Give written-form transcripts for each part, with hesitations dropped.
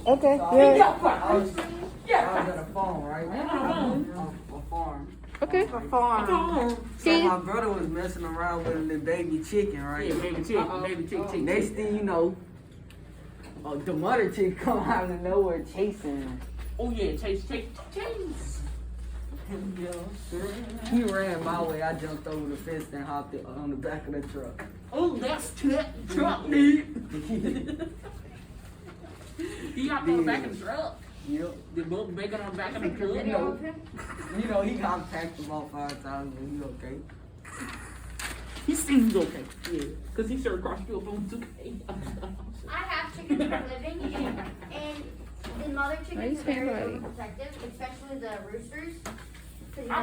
Okay. So Yeah. I was at a farm, right? A farm. Okay. So my brother was messing around with a little baby chicken, right? Yeah, baby chicken. Next thing you know, the mother chick come out of nowhere chasing him. Oh yeah, chase. He ran my way. I jumped over the fence and hopped on the back of the truck. Oh, that's truck, dude. He hopped on the back of the truck. Yep. The book bacon on the back of the truck. You know, he got packed about 5 times, but he okay. He seems okay. Yeah, because he started crossing you up on 2K. I have chickens for a living, and the mother chickens are very overprotective, especially the roosters. 'Cause, you know, I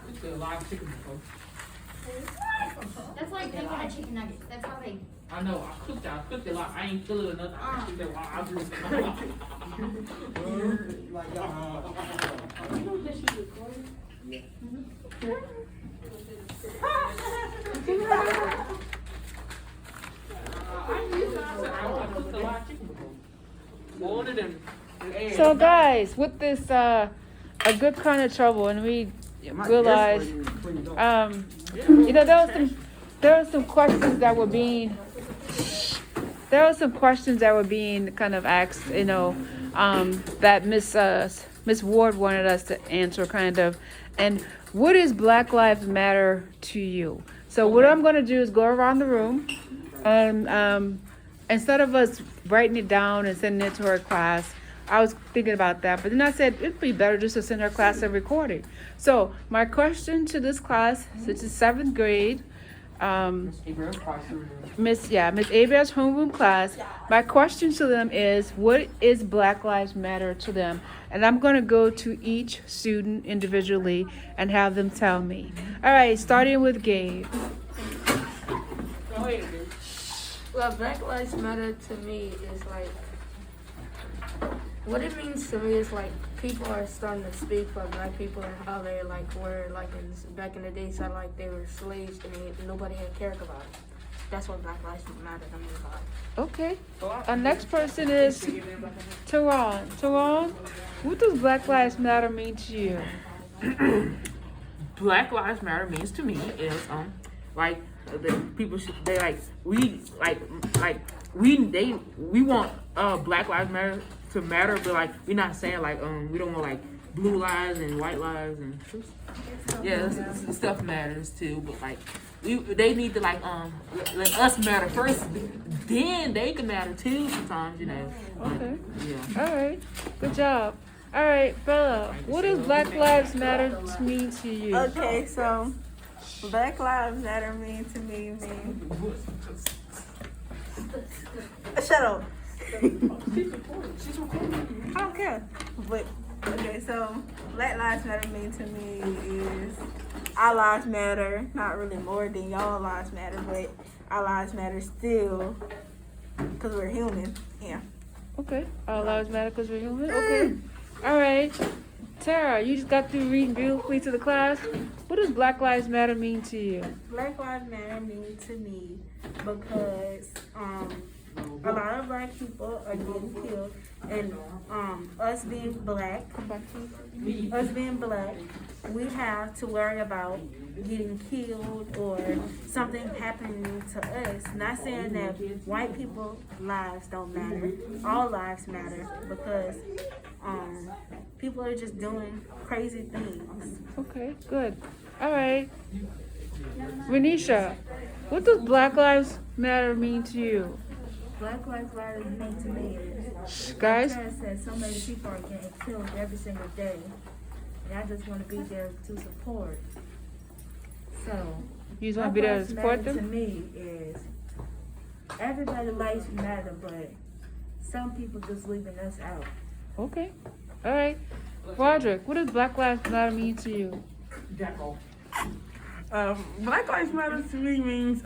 cooked a lot of chicken before. that's like making a chicken nugget. That's how they. I know, I cooked a lot. I ain't kill it enough. I cooked it while I grew up. You know that she's recording? Yeah. I cooked a lot of chicken before. More than So guys, with this a good kind of trouble, and we realized, you know, there were some questions that were being kind of asked, you know, that Miss Ward wanted us to answer, kind of, and what is Black Lives Matter to you? So what I'm going to do is go around the room, and instead of us writing it down and sending it to our class, I was thinking about that, but then I said it'd be better just to send our class a recording. So my question to this class, since it's 7th grade, Miss Abraham's homeroom class, my question to them is, what is Black Lives Matter to them? And I'm going to go to each student individually and have them tell me. All right, starting with Gabe. Well, Black Lives Matter to me is like, what it means to me is like people are starting to speak for black people and how they like were like back in the days, so like they were slaves and nobody had cared about it. That's what Black Lives Matter to me about. Okay. Our next person is Teron. Teron, what does Black Lives Matter mean to you? Black Lives Matter means to me is like the people should, they like we want Black Lives Matter to matter, but like we're not saying like we don't want like blue lives and white lives and stuff matters too, but like they need to like let us matter first, then they can matter too sometimes, you know. Okay. Yeah. All right. Good job. All right, Bella, what does Black Lives Matter mean to you? Okay, so Black Lives Matter mean to me shut up. I don't care. But okay, so Black Lives Matter mean to me is our lives matter, not really more than y'all lives matter, but our lives matter still because we're human. Yeah. Okay. Our lives matter because we're human. Okay. All right. Tara, you just got through reading beautifully to the class. What does Black Lives Matter mean to you? Black Lives Matter mean to me because a lot of black people are getting killed, and us being black, we have to worry about getting killed or something happening to us. Not saying that white people's lives don't matter. All lives matter because people are just doing crazy things. Okay, good. All right. Renisha, what does Black Lives Matter mean to you? Black Lives Matter mean to me is, Guys? like Tara said, so many people are getting killed every single day. And I just want to be there to support. So, You just want to be there to Black support Lives Matter them? to me is, everybody's lives matter, but some people just leaving us out. Okay. All right. Roderick, what does Black Lives Matter mean to you? Black Lives Matter to me means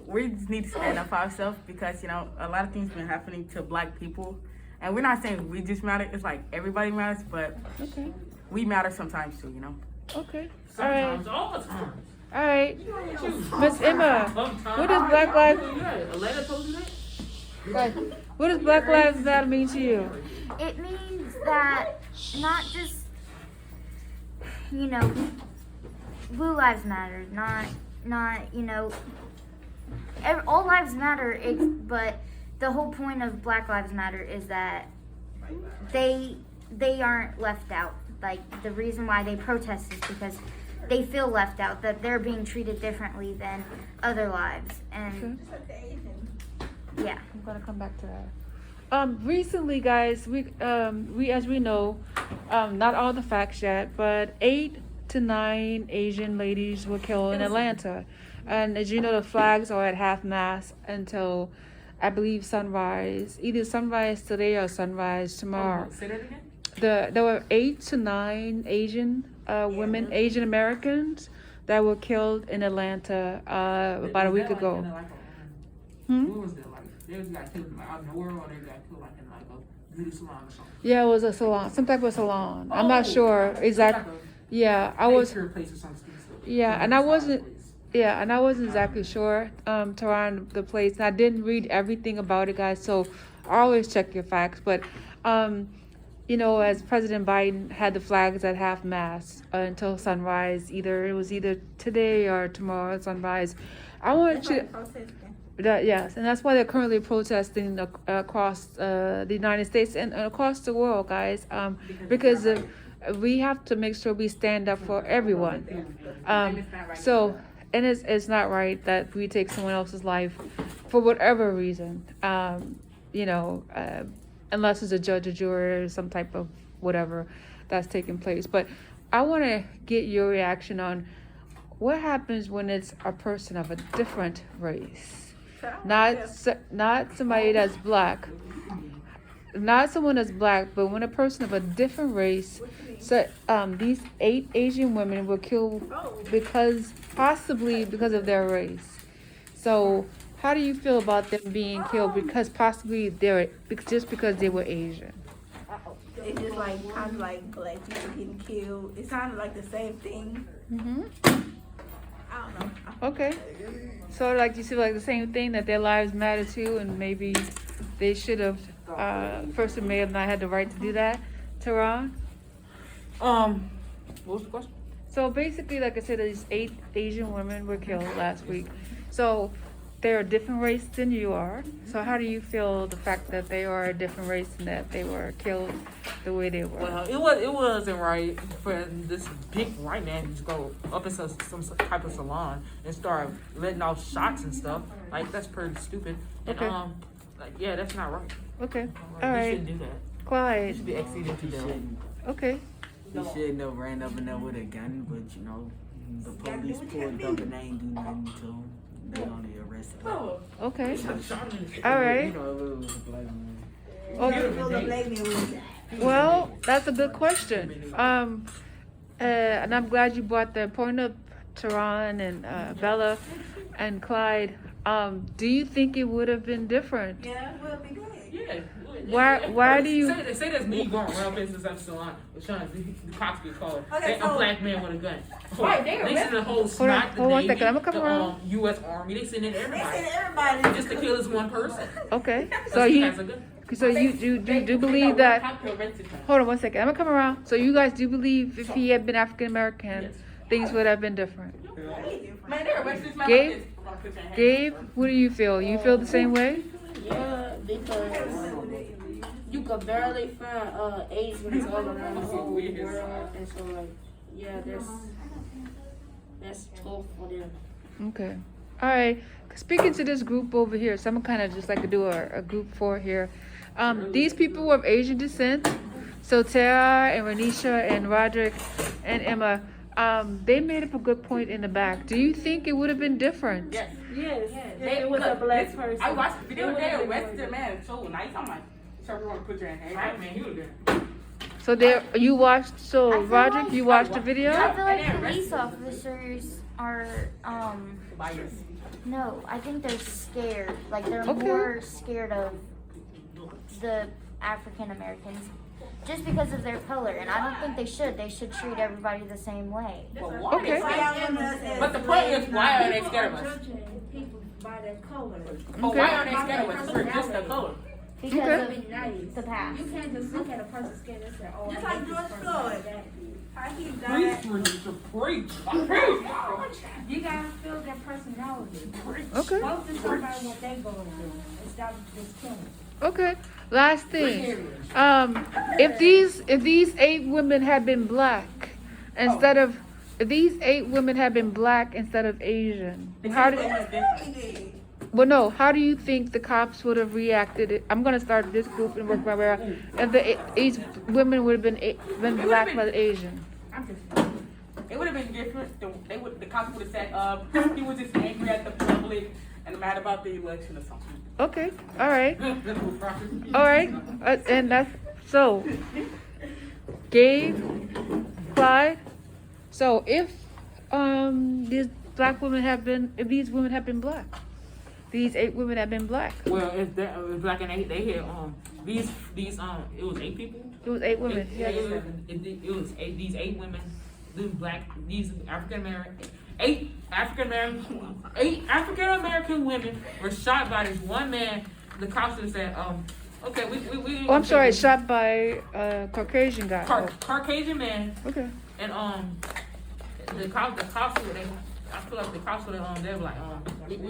we just need to stand up for ourselves because, you know, a lot of things been happening to black people. And we're not saying we just matter, it's like everybody matters, but Okay. we matter sometimes too, you know? Okay. All right. Sometimes, all the time. All right. Miss Emma, what does Black Lives... A letter told you that? Right. What does Black Lives Matter mean to you? It means that not just, you know, blue lives matter, not, you know, all lives matter, but the whole point of Black Lives Matter is that they aren't left out. Like, the reason why they protest is because they feel left out, that they're being treated differently than other lives. And yeah. I'm gonna come back to that. Recently, guys, we as we know, not all the facts yet, but 8 to 9 Asian ladies were killed in Atlanta, and as you know, the flags are at half mast until I believe sunrise, either sunrise today or sunrise tomorrow. Say that again? There were 8 to 9 Asian women, Asian Americans, that were killed in Atlanta about a week ago. Hmm? What was that like? They was got killed like out in the world, or they got killed like in like a beauty salon or something. Yeah, it was a salon, some type of salon. I'm not sure Okay. exactly. It's Yeah, I like a was. manicure place or something. Yeah, and I wasn't. Yeah, and I wasn't exactly sure, Tehran, the place. And I didn't read everything about it, guys. So always check your facts. But, you know, as President Biden had the flags at half mast until sunrise, it was either today or tomorrow at sunrise. I wanted to. Yes, and that's why they're currently protesting across the United States and across the world, guys. Because we have to make sure we stand up for everyone. So, and it's not right that we take someone else's life for whatever reason. You know, unless it's a judge, a jury, or some type of whatever that's taking place. But I want to get your reaction on what happens when it's a person of a different race. Not somebody that's black, not someone that's black, but when a person of a different race. So these 8 Asian women were killed possibly because of their race. So how do you feel about them being killed because possibly just because they were Asian? It's just like kind of like black people getting killed. It sounded like the same thing. Mhm. I don't know. Okay. So like you see like the same thing, that their lives matter too, and maybe they should have person may have not had the right to do that. Tehran? What was the question? So basically, like I said, these 8 Asian women were killed last week. So they're a different race than you are. So how do you feel the fact that they are a different race and that they were killed the way they were? Well, it wasn't right for this big white man to just go up in some type of salon and start letting off shots and stuff. Like, that's pretty stupid. And Okay. like, yeah, that's not right. Okay. Like, All you right. shouldn't do that. You Clyde. should be executed to death. Okay. He shouldn't have ran up in there with a gun, but you know, the police pulled up and they ain't do nothing to him. They only arrested him. Okay. Shot All You right. know, if it was a black man. Okay. Well, that's a good question. And I'm glad you brought the point up, Tehran and Bella and Clyde. Do you think it would have been different? Yeah, we'll be good. Yeah. Why do you? Say that's me going around business at the salon with Sean, the cops get called. Okay, A so- black man with a gun. Right, they They send the whole Hold on, SWAT, the hold on Navy, 1 second. I'ma come the around. U.S. Army. They send in They everybody said everybody. just to kill this one person. Okay. Because So he you has a gun. do believe that? Hold on 1 second. I'm gonna come around. So you guys do believe if he had been African American, Yes. things would have been different? Man, they're arrested this man Gabe? like this. Gabe, what do you feel? You feel the same way? Yeah, because you could barely find Asians all around the whole world, and so like, yeah, that's tough for them. Okay. All right. Speaking to this group over here, so I'm gonna kind of just like to do a group 4 here. These people were of Asian descent. So Tara and Renisha and Roderick and Emma, they made up a good point in the back. Do you think it would have been different? Yes. Yes, if it was a black person. I watched the video. it They would've been arrested the man so nice. I'm like, so we want to put your hand. Black man, he was good. So there, you watched. So I feel Roderick, like- you watched the video. I feel like and police arrested. officers are, Bias. no, I think they're scared. Like, they're Okay. more scared of the African Americans just because of their color. And I don't think they should. They should treat everybody the same way. But why Okay. they scared? But the point is, why are they scared of us? People by their color. But Okay. why are they scared of us? We're just the color. Because Okay. of Nice. the past. You can't just look at a person's skin and say, oh, Just I like hate this George person Floyd. like that. How he Preach, died. Renita, preach. You gotta feel their personality. Okay. Go to somebody what they going through instead of just killing. Okay. Last thing. If these 8 women had been black instead of if these 8 women had been black instead of Asian, how did? Well, no. How do you think the cops would have reacted? I'm gonna start this group and work my way around. If these women would have been black but Asian. I'm just. It would have been different. The cops would have said, he was just angry at the public and mad about the election or something. Okay. All right. All right. And that's so. Gabe, Clyde. So if these black women have been, if these women have been black, these 8 women have been black. Well, if they're black and they had these it was 8 people. It was 8 women. Yeah, it was these 8 women, these African American, 8 African American women were shot by this one man. The cops just said, okay, we. Oh, I'm sorry. Shot by a Caucasian guy. Caucasian man, Okay. and the cops would I feel like the cops would they were like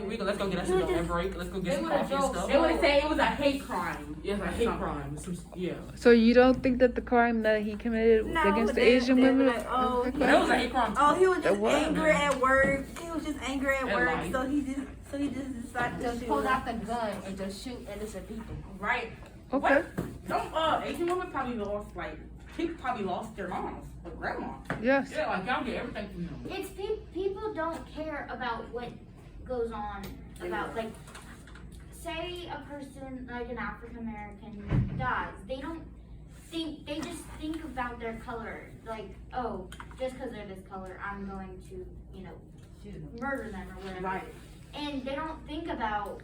we let's go get us a break, let's go get some coffee and stuff. They would have said it was a hate crime. Yeah, like hate crime. Yeah. So you don't think that the crime that he committed against the Asian women? Like, oh, Okay. That was a hate crime. oh, he was It just was. angry at work. He was just angry at And work, life. so he just decided to Just shoot. pull out the gun and just shoot innocent people. Right. Okay. Don't Asian women probably lost people probably lost their moms or grandma. Yes. Yeah, like y'all get everything from them. It's people don't care about what goes on about like say a person like an African American dies. They don't think, they just think about their color. Like, oh, just because they're this color, I'm going to, murder them or whatever. Right. And they don't think about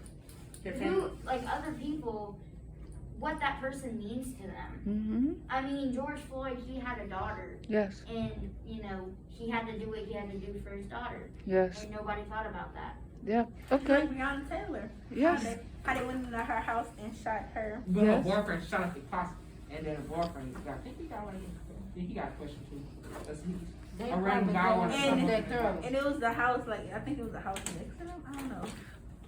Their who, family. like other people, what that person means to them. Mm-hmm. I mean, George Floyd, he had a daughter, Yes. and he had to do what he had to do for his daughter, Yes. and nobody thought about that. Yeah. Okay. Like Breonna Taylor. Yes. How they went into her house and shot her. But Yes. her boyfriend shot at the cops, and then her boyfriend I think he got a question too. That's They A random probably guy going wants to someone- their throat. And it was the house, I think it was the house next to them. I don't know.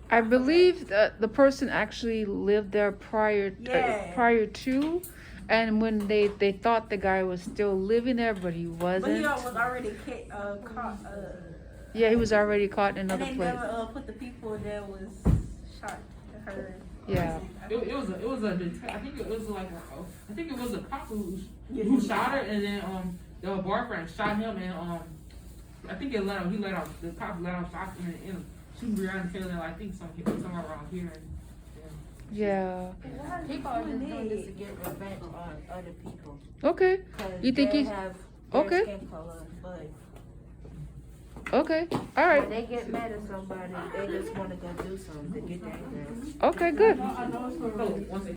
I believe that the person actually lived there prior Yeah. to, and when they thought the guy was still living there, but he But wasn't. he was already caught. Yeah, he was already caught in And another they place. never put the people that was shot to her. Yeah. It was a I think it was like I think it was a cop who shot her, and then the boyfriend shot him, and I think he let out the cop let out shots in shooting Breonna Taylor. I think somewhere around here. Yeah. People are just doing this to get revenge on other people. Okay. 'Cause You think they he's have their okay? skin color, but Okay. All right. when they get mad at somebody, they just want to go do something to get that girl. Okay. Good. So once they